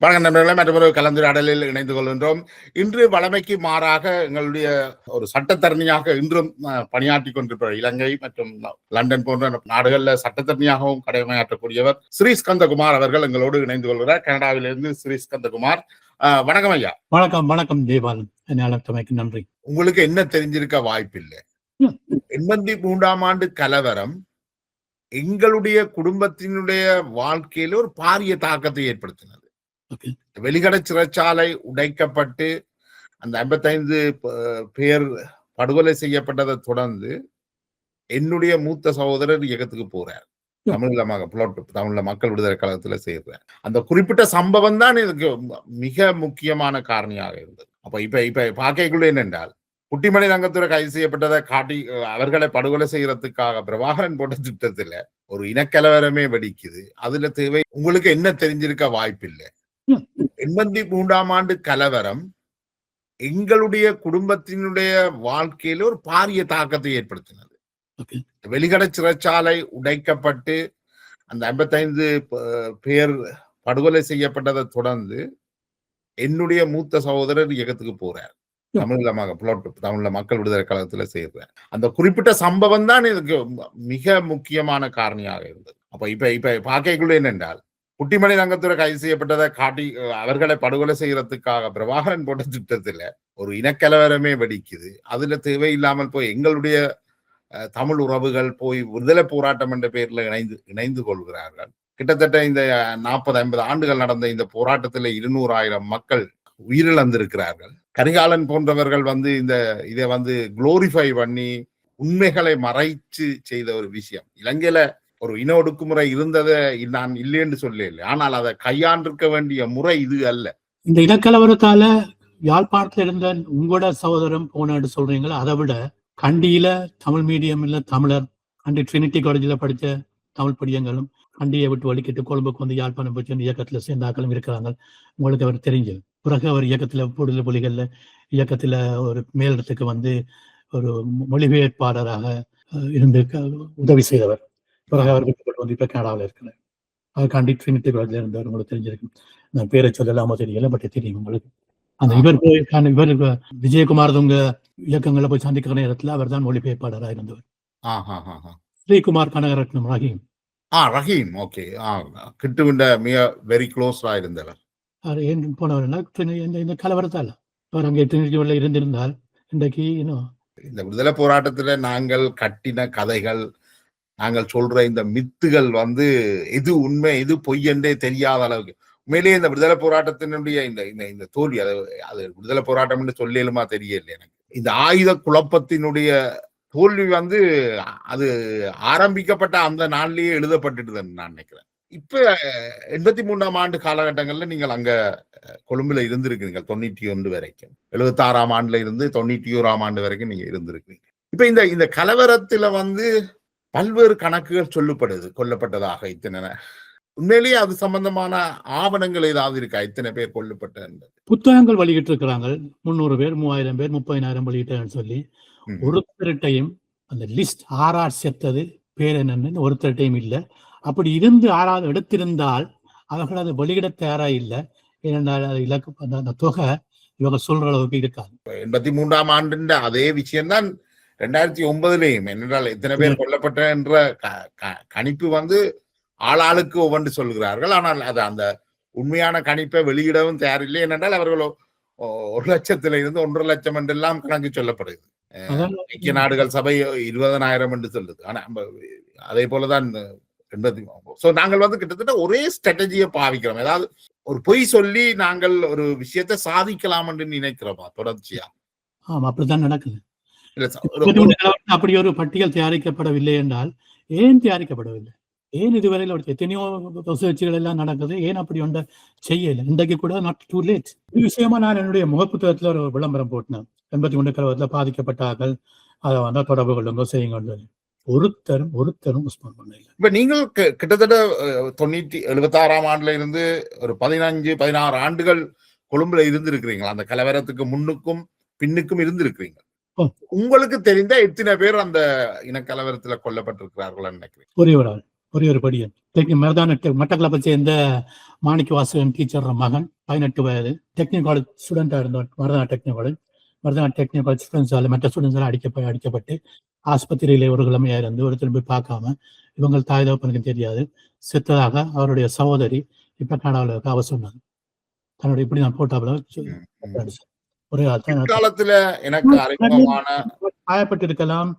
வணக்கம் நண்பர்களே, மற்றொரு கலந்துரையாடலில் இணைந்து கொள்கின்றோம். இன்று வழமைக்கு மாறாக எங்களுடைய ஒரு சட்டத்தரணியாக இன்றும் பணியாற்றி கொண்டிருப்பார் இலங்கை மற்றும் லண்டன் போன்ற நாடுகளில் சட்டத்தரணியாகவும் கடமையாற்றக்கூடியவர் ஸ்ரீஸ்கந்தகுமார் அவர்கள் எங்களோடு இணைந்து கொள்கிறார். கனடாவிலிருந்து ஸ்ரீஸ்கந்தகுமார், வணக்கம் ஐயா. வணக்கம். வணக்கம் தேவால், அழைத்தமைக்கு நன்றி. உங்களுக்கு என்ன தெரிஞ்சிருக்க வாய்ப்பில்லை. 83ஆம் ஆண்டு கலவரம் எங்களுடைய குடும்பத்தினுடைய வாழ்க்கையில ஒரு பாரிய தாக்கத்தை ஏற்படுத்தினது. வெளிக்கடை சிறைச்சாலை உடைக்கப்பட்டு அந்த 55 பேர் படுகொலை செய்யப்பட்டதை தொடர்ந்து என்னுடைய மூத்த சகோதரர் இயக்கத்துக்கு போறார். தமிழ்ல மக்கள் விடுதலை கழகத்துல சேர்றார். அந்த குறிப்பிட்ட சம்பவம் தான் இதுக்கு மிக முக்கியமான காரணியாக இருந்தது. அப்ப இப்ப பார்க்கக்குள்ள என்னென்றால், குட்டிமணி ரங்கத்துறை கைது செய்யப்பட்டதை காட்டி அவர்களை படுகொலை செய்யறதுக்காக பிரபாகரன் போட்ட திட்டத்துல ஒரு இனக்கலவரமே வெடிக்குது. அதுல தேவை உங்களுக்கு என்ன தெரிஞ்சிருக்க வாய்ப்பில்லை. 83ஆம் ஆண்டு கலவரம் எங்களுடைய குடும்பத்தினுடைய வாழ்க்கையில ஒரு பாரிய தாக்கத்தை ஏற்படுத்தினது. வெளிக்கடை சிறைச்சாலை உடைக்கப்பட்டு அந்த 55 பேர் படுகொலை செய்யப்பட்டதை தொடர்ந்து என்னுடைய மூத்த சகோதரர் இயக்கத்துக்கு போறார். தமிழ்ல மக்கள் விடுதலை கழகத்துல சேர்றார். அந்த குறிப்பிட்ட சம்பவம் தான் இதுக்கு மிக முக்கியமான காரணியாக இருந்தது. அப்ப இப்ப பார்க்கக்குள்ள என்னென்றால், குட்டிமணி ரங்கத்துறை கைது செய்யப்பட்டதை காட்டி அவர்களை படுகொலை செய்யறதுக்காக பிரபாகரன் போட்ட திட்டத்துல ஒரு இனக்கலவரமே வெடிக்குது. அதுல தேவையில்லாமல் போய் எங்களுடைய தமிழ் உறவுகள் போய் விடுதலை போராட்டம் என்ற பெயர்ல இணைந்து கொள்கிறார்கள். கிட்டத்தட்ட இந்த 40-50 ஆண்டுகள் நடந்த இந்த போராட்டத்துல 200,000 மக்கள் உயிரிழந்திருக்கிறார்கள். கரிகாலன் போன்றவர்கள் இதை குளோரிஃபை பண்ணி உண்மைகளை மறைச்சு செய்த ஒரு விஷயம். இலங்கையில ஒரு இன ஒடுக்குமுறை இருந்ததை நான் இல்லைன்னு சொல்லல, ஆனால் அதை கையாண்டிருக்க வேண்டிய முறை இது அல்ல. இந்த இனக்கலவரத்தால யாழ்ப்பாணத்துல இருந்த உங்களோட சகோதரம் போன சொல்றீங்களா, அதை விட கண்டியில தமிழ் மீடியம் இல்ல தமிழர் கண்டி ட்ரினிட்டி காலேஜில் படித்த தமிழ் படியங்களும் கண்டியை விட்டு வலிக்கிட்டு கொழும்புக்கு வந்து யாழ்ப்பாணம் போச்சு அந்த இயக்கத்துல சேர்ந்தாக்களும் இருக்கிறாங்க. உங்களுக்கு அவர் தெரிஞ்சது. பிறகு அவர் இயக்கத்துல விடுதலை புலிகள்ல இயக்கத்துல ஒரு மேலிடத்துக்கு ஒரு மொழிபெயர்ப்பாளராக இருந்து உதவி செய்தவர். பிறகு அவர் விட்டுப்பட்டு வந்து இப்ப கனடாவில் இருக்கிறார். அவர் கண்டி ட்ரினிட்டி காலேஜ்ல இருந்தவர். உங்களுக்கு தெரிஞ்சிருக்கும். நான் பேரை சொல்லலாமோ தெரியல, பட் தெரியும் உங்களுக்கு. அந்த இவர் விஜயகுமார் உங்க இயக்கங்களை போய் சந்திக்கிற நேரத்துல அவர் தான் மொழிபெயர்ப்பாளராக இருந்தவர். ஸ்ரீகுமார் கனகரட்னம் ரஹீம். ரஹீம், ஓகே. கிட்டுவிண்ட மிக வெரி க்ளோஸா இருந்தவர். அவர் ஏன் போனவர்னா இந்த கலவரத்தால அவர் அங்கே ட்ரினிட்டி இருந்திருந்தால் இன்றைக்கு இந்த விடுதலை போராட்டத்துல நாங்கள் கட்டின கதைகள், நாங்கள் சொல்ற இந்த மித்துகள் எது உண்மை எது பொய் என்றே தெரியாத அளவுக்கு உண்மையிலேயே இந்த விடுதலை போராட்டத்தினுடைய இந்த தோல்வி, அது விடுதலை போராட்டம் என்று சொல்லலுமா தெரியல எனக்கு. இந்த ஆயுத குழப்பத்தினுடைய தோல்வி அது ஆரம்பிக்கப்பட்ட அந்த நாள்லயே எழுதப்பட்டுதுன்னு நான் நினைக்கிறேன். இப்ப 83ஆம் ஆண்டு காலகட்டங்கள்ல நீங்கள் அங்க கொழும்புல இருந்திருக்கிறீங்க 91 வரைக்கும். 76ஆம் ஆண்டுல இருந்து 91ஆம் ஆண்டு வரைக்கும் நீங்க இருந்திருக்கீங்க. இப்ப இந்த கலவரத்துல பல்வேறு கணக்குகள் சொல்லப்படுது, கொல்லப்பட்டதாக இத்தனை. உண்மையிலேயே அது சம்பந்தமான ஆவணங்கள் ஏதாவது இருக்கா? இத்தனை பேர் கொல்லப்பட்ட புத்தகங்கள் வெளியிட்டு இருக்கிறாங்க. 300 பேர் 3000 பேர் 30,000 வெளியிட்டேன்னு சொல்லி ஒருத்தருட்டையும் அந்த லிஸ்ட் ஆறார் செத்தது பேர் என்னன்னு ஒருத்தருட்டையும் இல்லை. அப்படி இருந்து ஆறாவது எடுத்திருந்தால் அவர்கள் அதை வெளியிட தயாரா இல்லை. ஏனென்றால் அது இலக்கு அந்த தொகை இவங்க சொல்ற அளவுக்கு இருக்காது. 83ஆம் ஆண்டு அதே விஷயம்தான் 2009லயும். என்னென்றால் எத்தனை பேர் கொல்லப்பட்ட என்ற கணிப்பு ஆளாளுக்கு ஒவ்வொன்று சொல்கிறார்கள். ஆனால் அது அந்த உண்மையான கணிப்பை வெளியிடவும் தயாரில்லை. ஏனென்றால் அவர்கள் 1,00,000 இருந்து 1.5 லட்சம் என்றெல்லாம் கணக்கு சொல்லப்படுது. ஐக்கிய நாடுகள் சபை 20,000 என்று சொல்லுது. ஆனா அதே போலதான் நாங்கள் கிட்டத்தட்ட ஒரே ஸ்ட்ராட்டஜியை பாவிக்கிறோம். ஏதாவது ஒரு பொய் சொல்லி நாங்கள் ஒரு விஷயத்தை சாதிக்கலாம் என்று நினைக்கிறோமா தொடர்ச்சியா? ஆமா, அப்படித்தான் நடக்குது. அப்படி ஒரு பட்டியல் தயாரிக்கப்படவில்லை என்றால் ஏன் தயாரிக்கப்படவில்லை? ஏன் இதுவரையில் எத்தனையோ முயற்சிகள் எல்லாம் நடக்குது, ஏன் அப்படி ஒன்றை செய்யல? இன்றைக்கு கூட நாட் டூ லேட். இது விஷயமா நான் என்னுடைய முகப்புத்தகத்துல ஒரு விளம்பரம் போட்டினேன். 81 கலவரத்துல பாதிக்கப்பட்டார்கள், அதை தொடர்பு கொள்ளுங்க செய்யுங்க. ஒருத்தரும் ரெஸ்பாண்ட் பண்ணல. இப்ப நீங்கள் கிட்டத்தட்ட 76ஆம் ஆண்டுல இருந்து ஒரு 15-16 ஆண்டுகள் கொழும்புல இருந்திருக்கிறீங்களா? அந்த கலவரத்துக்கு முன்னுக்கும் பின்னுக்கும் இருந்திருக்கிறீங்க. உங்களுக்கு தெரிந்த எத்தனை பேர் அந்த இனக்கலவரத்துல கொல்லப்பட்டிருக்கிறார்கள் நினைக்கிறீங்க? ஒரே ஒரு ஆள், ஒரே ஒரு படியன் மருதான மட்டக்களப்பை சேர்ந்த மாணிக்க வாசகன் டீச்சர் மகன் 18 வயது டெக்னிக்கல் காலேஜ் ஸ்டூடெண்டா இருந்தவர். மருதான டெக்னிக்கல் காலேஜ் ஸ்டூடெண்ட்ஸால மற்ற ஸ்டூடெண்ட்ஸால் அடிக்கப்பட்டு ஆஸ்பத்திரியிலே ஒரு கிழமையா இருந்து ஒரு திரும்பி பார்க்காம இவங்க தாய் தகப்பனுக்கு தெரியாது செத்ததாக அவருடைய சகோதரி இப்ப கனடாவில் அவ சொன்னாங்க. தன்னுடைய இப்படி நான் போட்டாப்புல ஒரே காலத்துல எனக்கு அறிமுகமான காயப்பட்டிருக்கலாம்,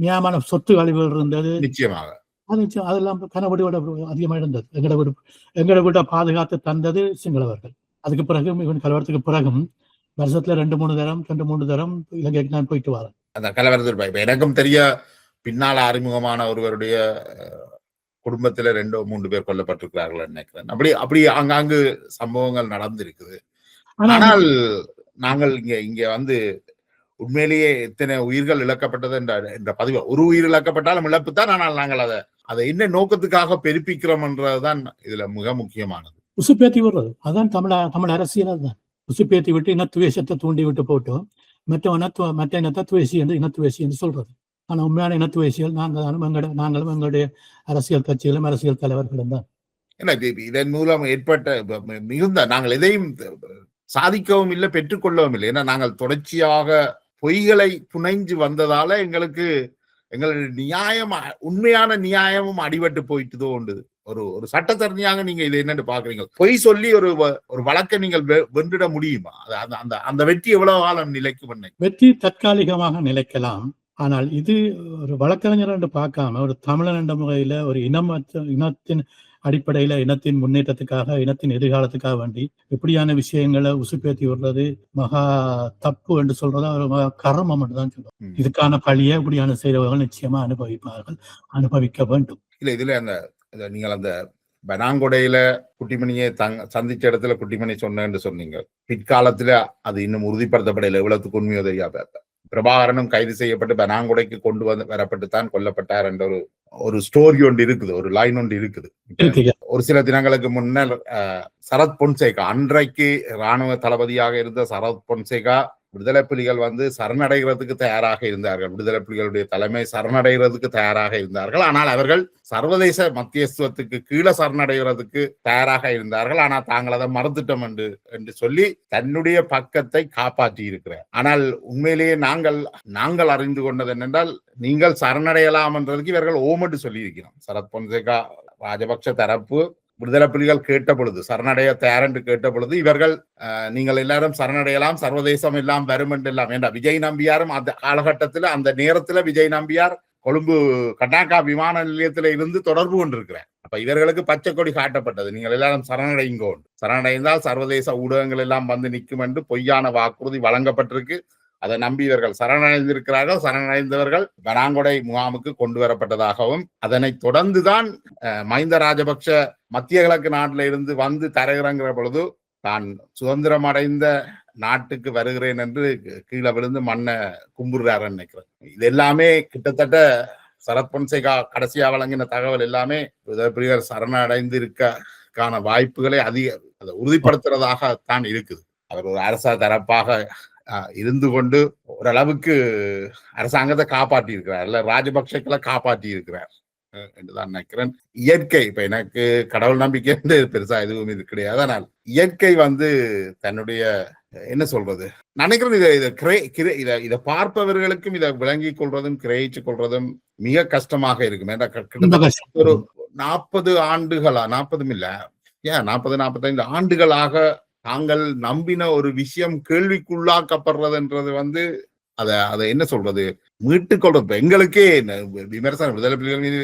நியாயமான சொத்து அழிவுகள் இருந்தது. நிச்சயமாக அதெல்லாம் கனவடியோட அதிகமா இருந்தது. எங்கட வீட்டை பாதுகாத்து தந்தது சிங்களவர்கள். அதுக்கு பிறகு இவன் கலவரத்துக்கு பிறகும் வருஷத்துல 2-3 தரம் இலங்கைக்கு நான் போயிட்டு வரேன். அந்த கலவரத்தில் எனக்கும் தெரிய பின்னால அறிமுகமான ஒருவருடைய குடும்பத்துல 2-3 பேர் கொல்லப்பட்டிருக்கிறார்கள் நினைக்கிறேன். அப்படி ஆங்காங்கு சம்பவங்கள் நடந்திருக்குது. ஆனால் நாங்கள் இங்க வந்து உண்மையிலேயே எத்தனை உயிர்கள் இழக்கப்பட்டது என்ற பதிவு, ஒரு உயிர் இழக்கப்பட்டாலும் இழப்பு தான். ஆனால் நாங்கள் அதை என்ன நோக்கத்துக்காக பெருப்பிக்கிறோம் என்றதுதான் இதுல மிக முக்கியமானது. உசுப்பேத்தி விடுறது அதான் தமிழ் அரசியல். அதுதான் உசுப்பேத்தி விட்டு இனத்துவேஷத்தை தூண்டி விட்டு போட்டோம். மற்ற இனத்தை துவேசி என்று இனத்துவேசி என்று சொல்றது. ஆனா உண்மையான இனத்துவேசிகள் நாங்களும் எங்களுடைய அரசியல் கட்சிகளும் அரசியல் தலைவர்களும் தான். இதன் மூலம் ஏற்பட்ட மிகுந்த நாங்கள் எதையும் சாதிக்கவும் இல்லை, பெற்றுக்கொள்ளவும் இல்லை. ஏன்னா நாங்கள் தொடர்ச்சியாக பொய்களை புனைஞ்சு வந்ததால எங்களுடைய நியாயம், உண்மையான நியாயமும் அடிபட்டு போயிட்டுதோ உண்டு. ஒரு சட்டத்தரணியாக நீங்க இது என்னன்னு பாக்குறீங்க? பொய் சொல்லி ஒரு வழக்கை நீங்கள் வென்றிட முடியுமா? அந்த வெற்றி எவ்வளவு காலம் நிலைக்கும்? வெற்றி தற்காலிகமாக நிலைக்கலாம். ஆனால் இது ஒரு வழக்கறிஞர் என்று பார்க்காம ஒரு தமிழன் என்ற முறையில ஒரு இனத்தின் அடிப்படையில இனத்தின் முன்னேற்றத்துக்காக, இனத்தின் எதிர்காலத்துக்காக வேண்டி இப்படியான விஷயங்களை உசுப்பேத்தி விடுறது மகா தப்பு என்று சொல்றதா ஒரு மகா கர்மம் என்றுதான் சொல்லுவோம். இதுக்கான பழியை இப்படியான செய்தவர்கள் நிச்சயமா அனுபவிக்க வேண்டும். இல்ல இதுல நீங்கள் அந்த பெனாங்கொடையில குட்டிமணியை சந்திச்ச இடத்துல குட்டிமணி சொன்னேன்னு சொன்னீங்க. பிற்காலத்துல அது இன்னும் உறுதிப்படுத்தப்படல, எவ்வளவுக்கு உண்மையோ தெரியாத. பிரபாகரனும் கைது செய்யப்பட்டு பெனாங்கொடைக்கு கொண்டு வரப்பட்டுத்தான் கொல்லப்பட்டார் என்ற ஒரு ஸ்டோரி ஒன்று இருக்குது, ஒரு லைன் ஒன்று இருக்குது. ஒரு சில தினங்களுக்கு முன்னர் சரத் பொன்சேகா, அன்றைக்கு இராணுவ தளபதியாக இருந்த சரத் பொன்சேகா விடுதலை புலிகள் வந்து சரணடைகிறதுக்கு தயாராக இருந்தார்கள். விடுதலை புலிகளுடைய தலைமை சரணடைகிறதுக்கு தயாராக இருந்தார்கள். ஆனால் அவர்கள் சர்வதேச மத்தியஸ்துவத்துக்கு கீழே சரணடைகிறதுக்கு தயாராக இருந்தார்கள். ஆனால் தாங்கள் அதை மறுத்துட்டோம் என்று சொல்லி தன்னுடைய பக்கத்தை காப்பாற்றி இருக்கிறார். ஆனால் உண்மையிலேயே நாங்கள் அறிந்து கொண்டது என்னென்றால், நீங்கள் சரணடையலாம் என்றதுக்கு இவர்கள் ஓமட்டு சொல்லி இருக்கிறோம். சரத் பொன்சேகா ராஜபக்ஷ தரப்பு விடுதலை புலிகள் கேட்ட பொழுது, சரணடைய தயாரென்று கேட்ட பொழுது, இவர்கள் நீங்கள் எல்லாரும் சரணடையலாம், சர்வதேசம் எல்லாம் வரும் என்று எல்லாம். ஏண்டா விஜய் நம்பியாரும் அந்த காலகட்டத்தில், அந்த நேரத்துல விஜய் நம்பியார் கொழும்பு கட்டாக்கா விமான நிலையத்தில இருந்து தொடர்பு கொண்டிருக்கிறார். அப்ப இவர்களுக்கு பச்சை கொடி காட்டப்பட்டது, நீங்கள் எல்லாரும் சரணடைங்கோ. சரணடைந்தால் சர்வதேச ஊடகங்கள் எல்லாம் வந்து நிற்கும் என்று பொய்யான வாக்குறுதி வழங்கப்பட்டிருக்கு. அதை நம்பி இவர்கள் சரணடைந்திருக்கிறார்கள். சரணடைந்தவர்கள் பெனாங்கொடை முகாமுக்கு கொண்டு வரப்பட்டதாகவும், அதனை தொடர்ந்துதான் மஹிந்த ராஜபக்ஷ மத்திய கிழக்கு நாட்டில இருந்து வந்து தரையிறங்குற பொழுது தான் சுதந்திரம் அடைந்த நாட்டுக்கு வருகிறேன் என்று கீழே விழுந்து மண்ணை கும்பிடுறாரு நினைக்கிறேன். இது எல்லாமே கிட்டத்தட்ட சரத் பொன்சேகா கடைசியா வழங்கின தகவல் எல்லாமே புலிகள் சரணடைந்து இருக்கான வாய்ப்புகளை அதை உறுதிப்படுத்துறதாகத்தான் இருக்குது. அவர் ஒரு அரச தரப்பாக இருந்து கொண்டு ஓரளவுக்கு அரசாங்கத்தை காப்பாற்றி இருக்கிறார், இல்ல ராஜபக்சக்களை காப்பாற்றி இருக்கிறார் என்றுதான் நினைக்கிறேன். இயற்கை, இப்ப எனக்கு கடவுள் நம்பிக்கை பெருசா எதுவும் இது கிடையாது. ஆனால் இயற்கை வந்து தன்னுடைய என்ன சொல்றது, நினைக்கிறேன் இதை பார்ப்பவர்களுக்கும் இதை விளங்கிக் கொள்றதும் கிரகிச்சு கொள்றதும் மிக கஷ்டமாக இருக்கும். ஏன்னா கிட்டத்தட்ட ஒரு 40 ஆண்டுகளா, 40 இல்ல 40-45 ஆண்டுகளாக தாங்கள் நம்பின ஒரு விஷயம் கேள்விக்குள்ளாக்கப்படுறதுன்றது வந்து அதை என்ன சொல்றது, மீட்டுக் கொள்றது. எங்களுக்கே விமர்சனம், விடுதலை புலிகள் மீது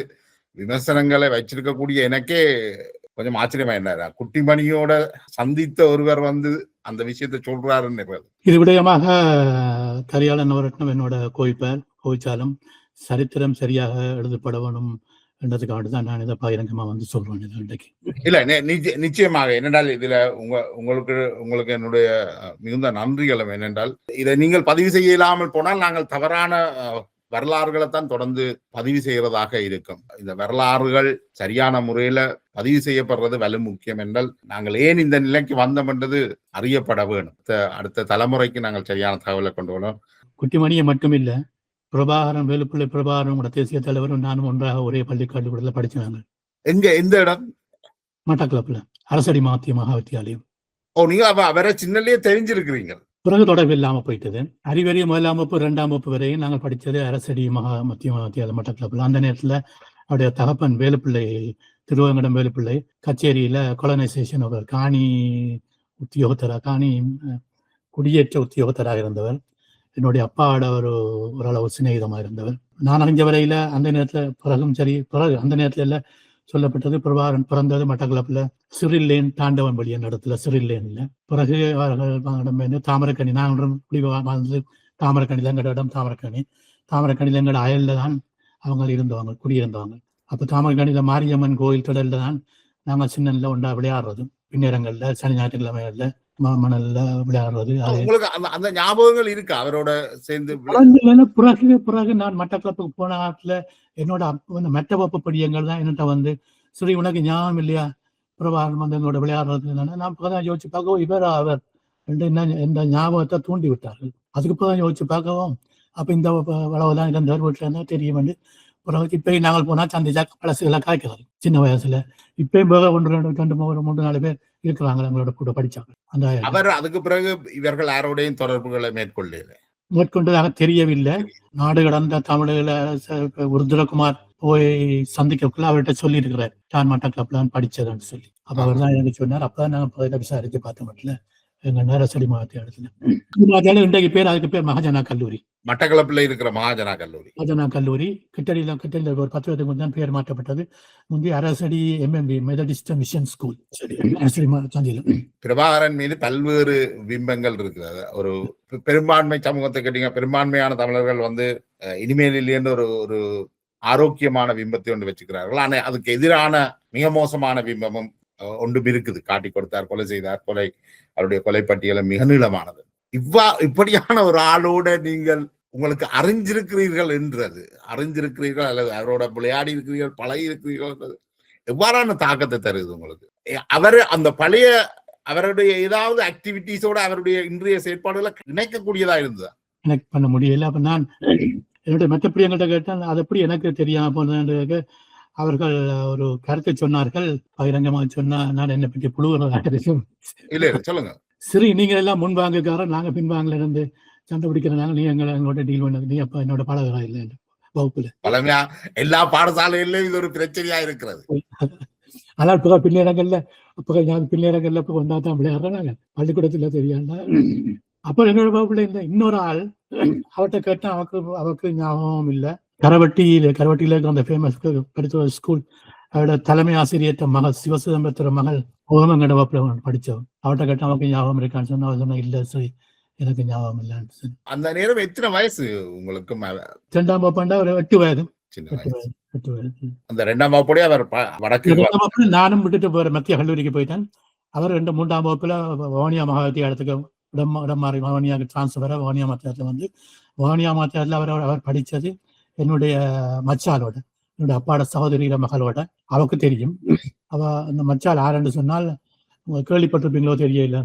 விமர்சனங்களை வச்சிருக்கக்கூடிய எனக்கே கொஞ்சம் ஆச்சரியமா என்ன, குட்டிமணியோட சந்தித்த ஒருவர் வந்து அந்த விஷயத்தை சொல்றாருன்னு. இது விடயமாக கரியாள நவரத்னம் என்னோட கோவிச்சாலும் சரித்திரம் சரியாக எழுதப்பட வேணும் என்றதுக்காக தான் நான் இதை பகிரங்கமா வந்து சொல்றேன். இன்றைக்கு இல்ல நிச்சயமாக என்னென்றால் இதுல உங்களுக்கு என்னுடைய மிகுந்த நன்றிகளும். என்னென்றால் இதை நீங்கள் பதிவு செய்ய இல்லாமல் போனால் நாங்கள் தவறான வரலாறுகளை தான் தொடர்ந்து பதிவு செய்யறதாக இருக்கும். இந்த வரலாறுகள் சரியான முறையில பதிவு செய்யப்படுறது வலு முக்கியம் என்றால், நாங்கள் ஏன் இந்த நிலைக்கு வந்தோம் என்றது அறியப்பட வேணும். அடுத்த தலைமுறைக்கு நாங்கள் சரியான தகவலை கொண்டு வரணும். குட்டிமணியை மட்டும் இல்ல, பிரபாகரன் வேலுப்பிள்ளை பிரபாகரன் கூட தேசிய தலைவரும் நானும் ஒன்றாக ஒரே பள்ளிக்கூடத்தில் படிச்சாங்க. எந்த இடம்? மட்டக்களப்புல அரசடி மாத்திய மகா வித்தியாலயம். நீங்க அவரை சின்னலயே தெரிஞ்சிருக்கிறீங்க. பிறகு தொடர்பு இல்லாம போயிட்டது. அறிவறிய 1ஆம் வகுப்பு 2ஆம் வகுப்பு வரையும் நாங்கள் படித்தது அரசடி மத்திய வித்தியாலயம் மட்டக்களப்புல. அந்த நேரத்துல அவருடைய தகப்பன் வேலுப்பிள்ளை, திருவேங்கடம் வேலுப்பிள்ளை கச்சேரியில கொலனைசேஷன் அவர் காணி குடியேற்ற உத்தியோகத்தராக இருந்தவர். என்னுடைய அப்பாவோட ஓரளவு சிநேகிதமாக இருந்தவர். நான் அறிஞ்ச வரையில அந்த நேரத்துல அந்த நேரத்துல சொல்லப்பட்டது பிரபாகரன் பிறந்தது மட்டக்களப்புல சிறில்லேன் தாண்டவன் வழிய இடத்துல சிறில்லேன்ல. பிறகு அவர்கள் தாமரக்கணி, நாங்கள் வாழ்ந்து தாமரக்கணில எங்களோட இடம் தாமரக்கணில எங்களோட அயல்ல தான் அவங்க இருந்தவங்க, குடியிருந்தவங்க. அப்ப தாமரக்கணில மாரியம்மன் கோயில் தொடர்ல தான் நாங்கள் சின்னல ஒன்றா விளையாடுறது, பின்னேரங்கள்ல சனி ஞாயிற்றுக்கிழமைகள்ல மணல்ல விளையாடுறது. அந்த ஞாபகங்கள் இருக்கு அவரோட சேர்ந்து? பிறகு நான் மட்டக்களப்புக்கு போன காலத்துல என்னோட மெட்ட வகுப்பு படியங்கள் தான் என்கிட்ட சரி உனக்கு ஞாபகம் இல்லையா பிரபாகரன் எங்களோட விளையாடுறது? நான் இப்பதான் யோசிச்சு பார்க்கவும் அவர் இந்த ஞாபகத்தை தூண்டி விட்டார்கள். அதுக்கு இப்பதான் யோசிச்சு பார்க்கவும் அப்ப இந்த வளவுதான் இருந்த வீட்டுல இருந்தா தெரியும். இப்பயும் நாங்கள் போனா சந்திச்சா பழசுகளை காய்க்கிறாரு சின்ன வயசுல. இப்பயும் 1 2 3 4 பேர் இருக்கிறாங்க எங்களோட கூட படிச்சாங்க. அவர் அதுக்கு பிறகு இவர்கள் யாரோடையும் தொடர்புகளை மேற்கொண்டதாக தெரியவில்லை. நாடு கடந்த தமிழர்கள உருதுரகுமார் போய் சந்திக்கக்குள்ள அவர்கிட்ட சொல்லி இருக்கிறார், நான் மட்டக்களப்புல படிச்சதுன்னு சொல்லி. அப்ப அவர் தான் எனக்கு சொன்னார். அப்பதான் நாங்க விசாரிச்சு பார்த்த மட்டும் எங்க நேரசடி மாவட்ட இன்றைக்கு பேர், அதுக்கு பேர் மகாஜனா கல்லூரி. மட்டக்களப்புல இருக்கிற மகாஜனா கல்லூரி கிட்டடியில ஒரு 10 வருடத்துக்கு முன் தான் பேர் மாற்றப்பட்டது. முந்தைய Arasadi MMB Methodist mission school. Prabhakaran மீது பல்வேறு பிம்பங்கள் இருக்கிறது. ஒரு பெரும்பான்மை சமூகத்தை கேட்டீங்க, பெரும்பான்மையான தமிழர்கள் இனிமேல் இல்லைன்னு ஒரு ஆரோக்கியமான பிம்பத்தை ஒன்று வச்சுக்கிறார்கள். ஆனா அதுக்கு எதிரான மிக மோசமான பிம்பமும் ஒன்றும் இருக்குது. காட்டி கொடுத்தார், கொலை செய்தார், அவருடைய கொலை பட்டியலும் மிக நீளமானது. இப்படியான ஒரு ஆளோட நீங்கள் உங்களுக்கு அறிஞ்சிருக்கிறீர்கள் அல்லது அவரோட விளையாடி இருக்கிறீர்கள், பழகி இருக்கிறீர்கள், எவ்வாறான தாக்கத்தை தருது உங்களுக்கு? அவர் அந்த பழைய அவருடைய ஏதாவது ஆக்டிவிட்டிஸோட அவருடைய இன்றைய செயற்பாடுகளை இணைக்கக்கூடியதா இருந்ததா? எனக்கு பண்ண முடியல. அப்ப நான் என்னுடைய மற்ற பிரியங்கள்ட்ட கேட்டேன், அது எப்படி எனக்கு தெரியாம போனது. அவர்கள் ஒரு கருத்தை சொன்னார்கள், பகிரங்கமாக சொன்னா நான் என்னை பற்றி புழுகிறதாக சொல்லுங்க. சரி, நீங்க எல்லாம் முன்வாங்குக்காரன், நாங்க பின்வாங்கல இருந்து சண்டை பிடிக்கிறனால நீ எங்களோட டீல் பண்ணது, நீ அப்ப என்னோட பழகா இல்லை வகுப்புல. பழமையா எல்லா பாடசாலையிலும் இது ஒரு பிரச்சனையா இருக்கிறது. ஆனால் பின்னேரங்கள்ல கொண்டாதான் விளையாடுறாங்க பள்ளிக்கூடத்துல தெரியாண்டா. அப்ப என்னோட வகுப்புல இருந்த இன்னொரு ஆள், அவர்கிட்ட கேட்டா அவருக்கு ஞாபகம் இல்லை. கரவட்டியில இருக்கிற அந்த ஃபேமஸ் படித்த ஸ்கூல், அவரோட தலைமை ஆசிரியர் மகள் சிவசிதம்பரத்தோட மகள் ஓமங்கட வகுப்புல படிச்சவன். அவர்கிட்ட கேட்டா அவருக்கு ஞாபகம் இருக்கான்னு சொன்னா அவர் சொன்னா இல்ல சரி எனக்கு ஞாபகம் இல்லைன்னு. அந்த நேரம் எத்தனை வயசு உங்களுக்கு? 2ஆம் வகுப்பாண்டா ஒரு 8 வயது. அந்த 2ஆம் வகுப்போட அவர் வடக்கு நானும் விட்டுட்டு போற மத்திய கல்லூரிக்கு போயிட்டேன். அவர் 3ஆம் வகுப்புல வவுனியா மகாவித்தியாலயத்துக்கு இடம் மாறி வவுனியாவுக்கு டிரான்ஸ்பர். வவுனியா மாத்தியாத்துல அவர் படிச்சது என்னுடைய மச்சாலோட, என்னுடைய அப்பாவோட சகோதரியில மகளோட. அவருக்கு தெரியும். அவ அந்த மச்சால் யாருன்னு சொன்னால் கேள்விப்பட்டிருப்பீங்களோ தெரியல,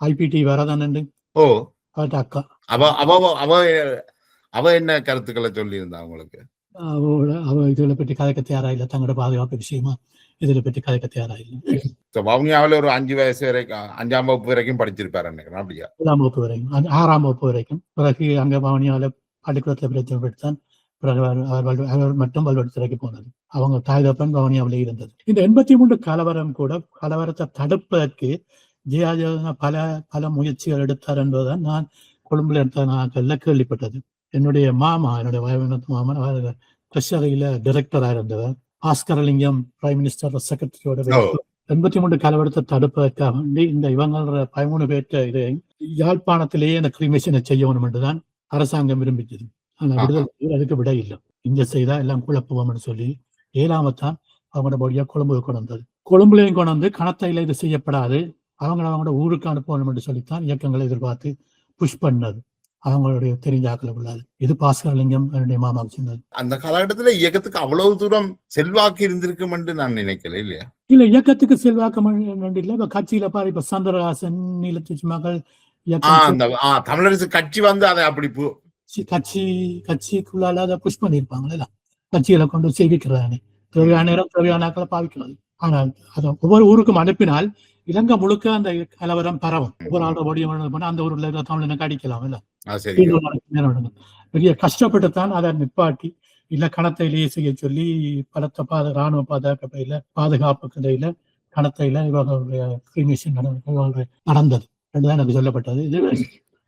IPT வரதானு அவர்கிட்ட அக்கா. அவ என்ன கருத்துக்களை சொல்லி இருந்தா உங்களுக்கு? அவ இதுல பற்றி கதைக்க தயாரா இல்லை, தங்களோட பாதுகாப்பு விஷயமா இதுல பற்றி கதைக்க தயாரா இல்லை. வவுனியாவில ஒரு 5 வயசு வரைக்கும் 5ஆம் வகுப்பு வரைக்கும் படிச்சிருப்பாரு நினைக்கிறேன். அப்படியா? 7ஆம் வகுப்பு வரைக்கும், 6ஆம் வகுப்பு வரைக்கும். பிறகு அங்க வவுனியாவில பள்ளிக்கூடத்துல பிரச்சனை பெற்றான். பிறகு அவர் மட்டும் வல்வெடுத்துறைக்கு போனது. அவங்க தாய் தப்பன் வவுனியாவிலே இருந்தது. இந்த 83 கலவரம் கூட, கலவரத்தை தடுப்பதற்கு ஜெயலலிதா பல முயற்சிகள் எடுத்தார் என்பதுதான் நான் கொழும்புல எடுத்த நாட்கள்ல கேள்விப்பட்டது. என்னுடைய மாமா, என்னுடைய வயவினத்து மாமன், அவர் ட்ரெஷரியில டைரக்டரா இருந்தவர். ஆஸ்கரலிங்கம் பிரைம் மினிஸ்டர் செக்ரட்டரியோட 83 கலவரத்தை தடுப்பதற்காக வேண்டி இந்த இவங்கள 13 பேர்ட்ட இதை யாழ்ப்பாணத்திலேயே இந்த கிரிமேஷனை செய்யணும் என்றுதான் அரசாங்கம் விரும்பிச்சது. ஆனா விடுதலை அதுக்கு விட இல்லை. இங்க செய்தா எல்லாம் குழப்பம்னு சொல்லி 7ஆமத்தான் அவங்களோட பொடியா கொழும்புக்கு கொண்டு வந்தது. கொழும்புலையும் கொண்டு வந்து கணத்தையில இது செய்யப்படாது, அவங்களோட ஊருக்கு அனுப்பணும் என்று சொல்லித்தான் இயக்கங்களை எதிர்பார்த்து புஷ் பண்ணது. அவங்களுடைய தெரிஞ்ச ஆக்களை உள்ளாது. இது பாஸ்கரலிங்கம் என்னுடைய மாமாவுக்கு சொன்னது. அந்த காலகட்டத்துல இயக்கத்துக்கு அவ்வளவு தூரம் செல்வாக்கு இருந்திருக்கும் என்று நான் நினைக்கல. இல்லையா? இல்ல, இயக்கத்துக்கு செல்வாக்கு இல்ல. இப்ப கட்சியில பாரு, இப்ப சந்திரகாசன், நீலத்துச்சி மகள் தமிழரசு கட்சி அதை அப்படி கட்சிக்குள்ளால அதை புஷ் பண்ணியிருப்பாங்களே, கட்சிகளை கொண்டு செய்விக்கிறானே, தேவையான நேரம் தேவையான ஆட்களை பாவிக்கிறது. ஆனால் அதை ஒவ்வொரு ஊருக்கும் அனுப்பினால் இலங்கை முழுக்க அந்த கலவரம் பரவும். ஒவ்வொரு ஆளோட போனா அந்த ஊர்ல இருக்கிற தமிழனுக்கு அடிக்கலாம் இல்ல, பெரிய கஷ்டப்பட்டுத்தான் அதை நிப்பாட்டி இல்ல கணத்தையிலேயே செய்ய சொல்லி பலத்த ராணுவ பாதுகாப்பு பாதுகாப்புக்கு இடையில கணத்தையில இவர்களுடைய நடந்தது என்றுதான் எனக்கு சொல்லப்பட்டது. இது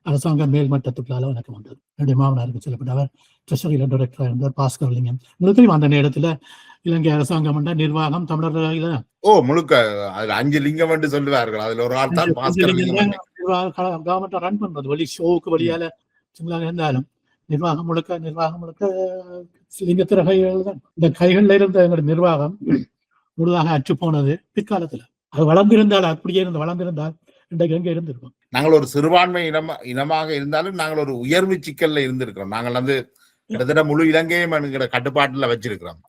அரசாங்க மேல்மட்டத்துக்குள்ளால எனக்கு வந்தது. என்னுடைய மாமனாருக்கு சொல்லப்பட்ட அவர் ட்ரெஷரியில டைரக்டரா இருந்தார், பாஸ்கர் லிங்கம். முழுக்கையும் அந்த நேரத்துல இலங்கை அரசாங்கம் நிர்வாகம் தமிழர்கள முழுக்க 5 லிங்கம் என்று சொல்லுவார்கள். அதுல ஒரு ஆள் தான் பாஸ்கர் லிங்கம். கவர்மெண்ட் ரன் பண்றது வழி ஷோவுக்கு வழியால இருந்தாலும் நிர்வாகம் முழுக்க லிங்கத்திர கைகள் தான். இந்த கைகள்ல இருந்த எங்களுடைய நிர்வாகம் முழுதாக அற்று போனது பிற்காலத்துல. அது வளர்ந்திருந்தால் அப்படியே வளர்ந்திருந்தால் இன்றைக்கு எங்க இருந்திருக்கும். நாங்கள் ஒரு சிறுபான்மை இனமாக இருந்தாலும் நாங்கள் ஒரு உயர்வு சிக்கல்ல இருந்திருக்கிறோம். நாங்கள் கிட்டத்தட்ட முழு இலங்கையும் என்கிற கட்டுப்பாட்டுல வச்சிருக்கிறோம்.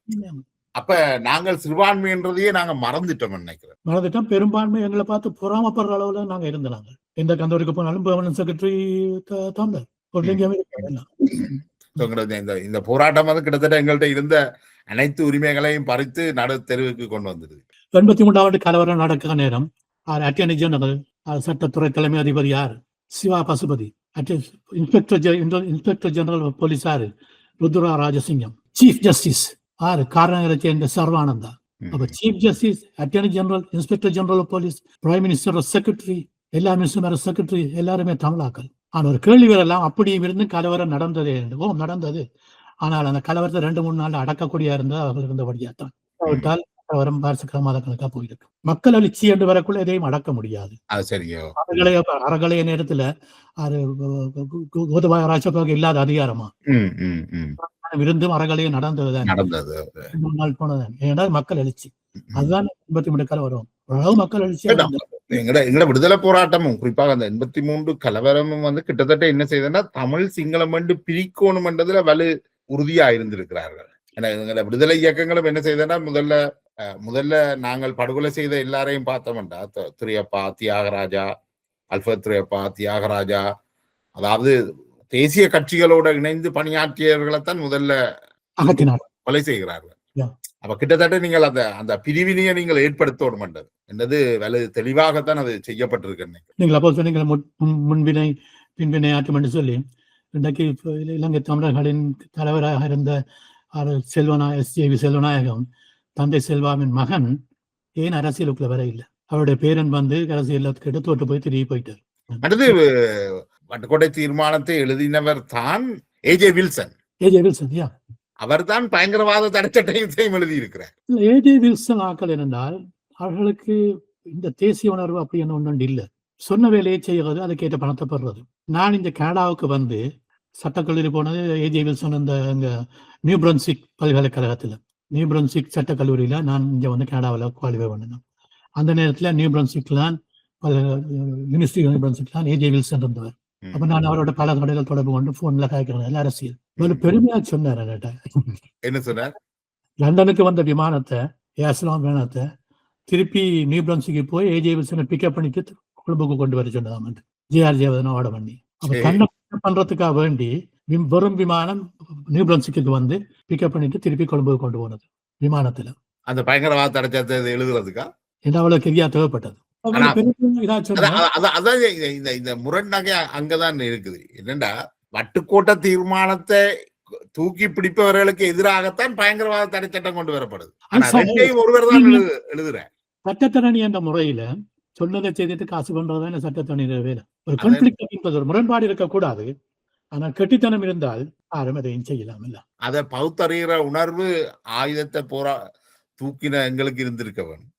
அப்ப நாங்கள் சிறுபான்மை என்றதையே நாங்க மறந்துட்டோம். பெரும்பான்மை எங்களை பார்த்து பொறாமப்படுற அளவுல நாங்க இருந்தோம். எந்த கந்தூருக்கு போனாலும் பெர்மனன்ட் செக்ரட்டரி தான். இந்த போராட்டம் கிட்டத்தட்ட எங்கள்கிட்ட இருந்த அனைத்து உரிமைகளையும் பறித்து நடு தெருவுக்கு கொண்டு வந்தது. 83ஆம் கலவரம் நடக்கிற நேரம் அட்டர்னி ஜெனரல் சட்டத்துறை தலைமை அதிபதி யார்? Siva Pasupathi. Inspector general police யாரு? ருத்ரா ராஜசிங்கம். சீஃப் ஜஸ்டிஸ் யாரு? காரணரை சேர்ந்த சர்வானந்தா. அப்ப chief justice, attorney general, inspector general police, prime minister secretary, எல்லா மினிஸ்டர் செக்ரட்டரி எல்லாருமே தமிழாக்கள். ஆனா ஒரு கேள்வி வரலாம், அப்படியும் இருந்து கலவரம் நடந்ததே நடந்தது. ஆனால் அந்த கலவரத்தை 2-3 நாள் அடக்கக்கூடிய இருந்தால் அவர்கள் இருந்தபடியாத்தான். விட்டால் கலவரம் மாதக்கணக்கா போயிருக்கு. மக்கள் எழுச்சி என்று வரக்குள்ள எதையும் அடக்க முடியாது. அறகலைய நேரத்துல கோதபாய ராஜபாக இல்லாத அதிகாரமா இருந்தும் அறகலைய நடந்ததுதான். 2 நாள் போனதுதான். ஏன்னா மக்கள் எழுச்சி அதுதான் 83 கலவரம். மக்கள் எழுச்சி எங்கட விடுதலை போராட்டமும் குறிப்பாக அந்த 83 கலவரமும் கிட்டத்தட்ட என்ன செய்ததுன்னா தமிழ் சிங்களம் பிரிக்கணும் என்றதுல வலு உறுதியா இருந்திருக்கிறார்கள். எங்களோட விடுதலை இயக்கங்களும் என்ன செய்ததுன்னா முதல்ல நாங்கள் படுகொலை செய்த எல்லாரையும் பார்த்தோம்டா, துரையப்பா, தியாகராஜா, அல்பத் துரையப்பா, தியாகராஜா, அதாவது தேசிய கட்சிகளோட இணைந்து பணியாற்றியவர்களைத்தான் முதல்ல கொலை செய்கிறார்கள். அப்ப கிட்டத்தட்ட நீங்கள் அந்த பிரிவினையை நீங்கள் ஏற்படுத்தணும் என்றது வலு தெளிவாகத்தான் அது செய்யப்பட்டிருக்கு. நீங்கள் அப்போ சொன்னீங்க முன்வினை பின்வினை ஆட்டம் என்று சொல்லி, இன்றைக்கு இலங்கை தமிழர்களின் தலைவராக இருந்த எஸ்.ஜே.வி. செல்வநாயகம், தந்தை செல்வாவின் மகன் ஏன் அரசியலுக்குள்ள வர இல்லை? அவருடைய பேரன் அரசியல் தோட்டு போய் திரும்பி போயிட்டார். அடுத்து வட்டுக்கோட்டை தீர்மானத்தை எழுதினவர் தான் ஏ.ஜே. வில்சன். அவர் தான் பயங்கரவாத தடைச்சட்டையும் எழுதி இருக்கிறார். ஏ.ஜே. வில்சன் ஆக்கள் என்றால் அவர்களுக்கு இந்த தேசிய உணர்வு அப்படி என்ன ஒன்று இல்லை. சொன்ன வேலையை செய்யறது, அதை கேட்ட பணத்தை பெறுறது. நான் இந்த கனடாவுக்கு சட்டக்கல்லூரி போனது ஏ.ஜே. வில்சன் இந்த நியூ பிரன்சிக் பல்கலைக்கழகத்துல, நியூ பிரன்சிக் சட்டக்கல்லூரியில நான் இங்க கனடாவில் குவாலிஃபை பண்ணேன். அந்த நேரத்துல நியூ பிரன்சிக்ல யூனிவர்சிட்டி நியூ பிரன்சிக்ல ஏ.ஜே. வில்சன் இருந்தவர். அப்ப நான் அவரோட பல கடைகள் தொடர்பு கொண்டு போன்ல கேட்கிறேன். அரசியல் ஒரு பெருமையா சொன்னார். என்ன சொன்னார்? லண்டனுக்கு வந்த விமானத்தை, ஏர்ஸ்லாம் விமானத்தை திருப்பி நியூ பிரன்சிக்கு போய் ஏ.ஜே. வில்சனை பிக்கப் பண்ணிட்டு கொழும்புக்கு கொண்டு வர சொன்னதாம். ஜே.ஆர். ஜெயவர்தன ஆர்டர் பண்ணி அப்ப கண்ணை பண்றதுக்காக வேண்டி வெறும் விமானம் நியூ பிரன்சிக்கு பிக்கப் பண்ணிட்டு திருப்பி கொழும்புக்கு கொண்டு போனது விமானத்துல. அந்த பயங்கரவாத தடைச்சட்டத்தை எழுதுறதுக்கா என்ன அவ்வளவு கெரியா தேவைப்பட்டது. இந்த முரண்நகை அங்கதான் இருக்குது. என்னண்டா வட்டுக்கோட்டை தீர்மானத்தை தூக்கி பிடிப்பவர்களுக்கு எதிராகத்தான் பயங்கரவாத தடை சட்டம் கொண்டு வரப்படுது. ஒருவர் தான் எழுதுற சட்டத்தரணி என்ற முறையில சொன்னதை செய்துட்டு காசு பண்றதுதான் சட்டத்தணியிற வேலை. ஒரு கான்ஃபிளிக்ட் என்பது ஒரு முரண்பாடு இருக்கக்கூடாது. ஆனால் கெட்டித்தனம் இருந்தால் யாரும் அதையும் செய்யலாம். இல்ல அதை பகுத்தறிகிற உணர்வு ஆயுதத்தை தூக்கின எங்களுக்கு இருந்திருக்க வேணும்.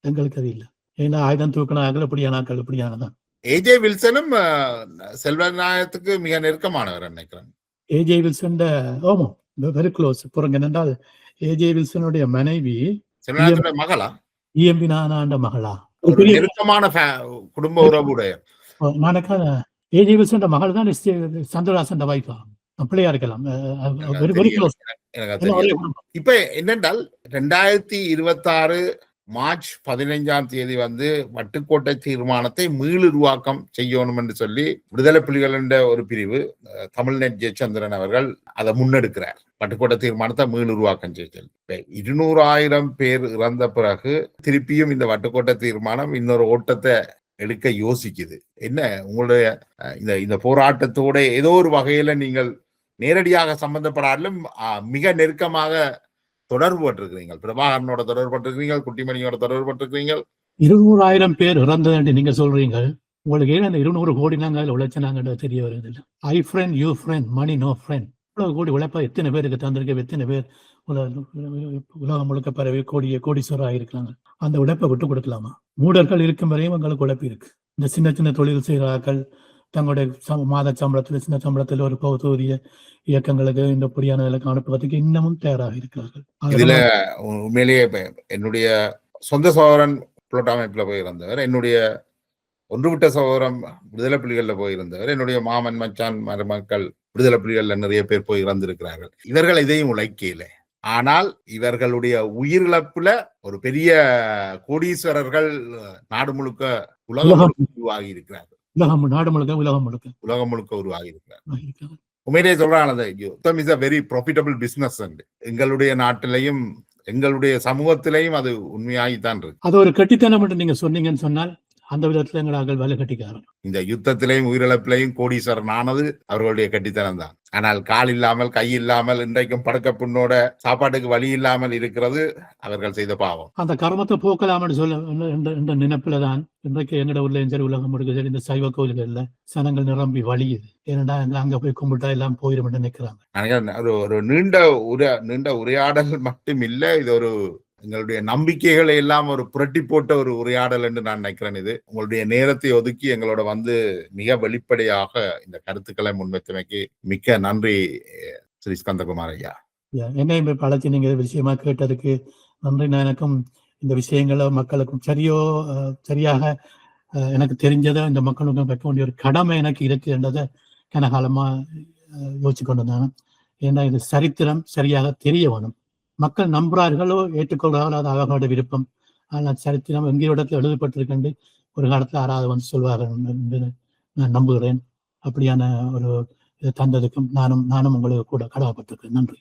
எங்களுக்கு அது இல்லை. ஏன்னா ஆயுதம் தூக்கினார்கள் இப்படியானதான். ஏ.ஜே. வில்சனும் செல்வநாயகத்துக்கு மிக நெருக்கமானவர் நினைக்கிறேன். ஏ.ஜே. Wilson very close. புறங்க என்றால் ஏ.ஜே. வில்சனுடைய மனைவி செல்வநாயகத்துடைய மகளா? இஎம்பி நானாண்ட மகளா? நெருக்கமான குடும்ப உறவுடைய ஏ.ஜே. வில்சன் மகள் தான் சந்திரதாசன் வைஃபா. அப்படியா இருக்கலாம். இப்ப என்னென்றால் 2026 மார்ச் 15 வந்து வட்டுக்கோட்டை தீர்மானத்தை மீளுருவாக்கம் செய்யணும் என்று சொல்லி விடுதலை புலிகள் என்ற ஒரு பிரிவு தமிழ்நெட் ஜெயச்சந்திரன் அவர்கள் அதை முன்னெடுக்கிறார். வட்டுக்கோட்டை தீர்மானத்தை மீளுருவாக்கம் செய்ய 200,000 பேர் இறந்த பிறகு திருப்பியும் இந்த வட்டுக்கோட்டை தீர்மானம் இன்னொரு ஓட்டத்தை எடுக்க யோசிக்குது. என்ன உங்களுடைய இந்த போராட்டத்தோட ஏதோ ஒரு வகையில நீங்கள் நேரடியாக சம்பந்தப்படாலும் மிக நெருக்கமாக தொடர்பு பட்டிருக்கிறீங்க. பிரபாகரனோட தொடர்பு பட்டிருக்கிறீங்க, குட்டிமணியோட தொடர்பு பட்டிருக்கிறீங்க. 200,000 பேர் இறந்தது நீங்க சொல்றீங்க. உங்களுக்கு ஏன் அந்த 200 கோடி நாங்க உழைச்சனாங்க தெரிய வருது இல்லை. I friend you friend money no friend. இவ்வளவு கோடி உழைப்பா எத்தனை பேருக்கு தந்திருக்க, எத்தனை பேர் உலகம் முழுக்க பரவி கோடீஸ்வரர் ஆகியிருக்காங்க. அந்த உழைப்பை விட்டு கொடுக்கலாமா? மூடர்கள் இருக்கும் வரையும் உங்களுக்கு உழைப்பு இருக்கு. இந்த சின்ன சின்ன தொழில் செய்கிறார்கள் தங்களுடைய மாத சம்பளத்தில் சின்ன சம்பளத்தில் ஒரு தொகுதிய இயக்கங்களுக்கு இந்த பொடியானதுக்கு அனுப்புவதற்கு இன்னமும் தயாராக இருக்கிறார்கள். இதுல உண்மையிலேயே என்னுடைய சொந்த சகோதரன் புலோட் அமைப்புல போயிருந்தவர், என்னுடைய ஒன்றுவிட்ட சகோதரம் விடுதலை புலிகள்ல போயிருந்தவர், என்னுடைய மாமன் மச்சான் மருமக்கள் விடுதலை புலிகள்ல நிறைய பேர் போய் இறந்திருக்கிறார்கள். இவர்கள் இதையும் உழைக்கல. ஆனால் இவர்களுடைய உயிரிழப்புல ஒரு பெரிய கோடீஸ்வரர்கள் நாடு முழுக்க உலகம் உருவாகி இருக்கிறார்கள். உலகம் முழுக்க உருவாகி இருக்கிறார். உண்மையிலே சொல்றாங்க யுத்தம் is a very profitable business. எங்களுடைய நாட்டிலையும் எங்களுடைய சமூகத்திலையும் அது உண்மையாகித்தான் இருக்கு. அது ஒரு கட்டித்தனம் என்று நீங்க சொன்னீங்கன்னு சொன்னால் அந்த விதத்துல எங்களால் வேலை கட்டிக்காரன். இந்த யுத்தத்திலையும் உயிரிழப்பிலையும் கோடீஸ்வரன் ஆனது அவர்களுடைய கட்டித்தனம் தான். ஆனால் கால் இல்லாமல் கை இல்லாமல் இன்றைக்கும் படுக்க புண்ணோட சாப்பாட்டுக்கு வழி இல்லாமல் இருக்கிறது அவர்கள் செய்த பாவம். அந்த கர்மத்தை போக்கலாம் சொல்ல நினைப்புல தான் இன்றைக்கு எங்கட ஊர்ல சரி உலகம் முழுக்க சரி இந்த சைவ கோயில்கள்ல சனங்கள் நிரம்பி வழியுது. ஏன்னா அங்க போய் கும்பிட்டா எல்லாம் போயிடும் நினைக்கிறாங்க. ஒரு நீண்ட உரையாடல் மட்டும் இல்ல, இது ஒரு எங்களுடைய நம்பிக்கைகளை எல்லாம் ஒரு புரட்டி போட்ட ஒரு உரையாடல் என்று நான் நினைக்கிறேன். இது உங்களுடைய நேரத்தை ஒதுக்கி எங்களோட மிக வெளிப்படையாக இந்த கருத்துக்களை முன்வைத்தமைக்கு மிக்க நன்றி ஸ்ரீ ஸ்கந்தகுமார் ஐயா. என்னை பழச்சி நீங்க விஷயமா கேட்டதுக்கு நன்றி. நான் எனக்கும் இந்த விஷயங்களை மக்களுக்கும் சரியாக எனக்கு தெரிஞ்சதை இந்த மக்களுக்கும் வைக்க வேண்டிய ஒரு கடமை எனக்கு இருக்கு என்றதை கனகாலமா யோசிச்சு கொண்டு வந்தாங்க. ஏன்னா இது சரித்திரம் சரியாக தெரிய வேணும். மக்கள் நம்புறார்களோ ஏற்றுக்கொள்றார்களோ அது அவர்களோட விருப்பம். ஆனால் சரித்திரம் எங்கேயோ இடத்துல எழுதப்பட்டிருக்கின்ற ஒரு காலத்துல யாராவது சொல்வார்கள் என்று நான் நம்புகிறேன். அப்படியான ஒரு தந்ததுக்கும் நானும் உங்களுக்கு கூட கடமைப்பட்டிருக்கேன். நன்றி.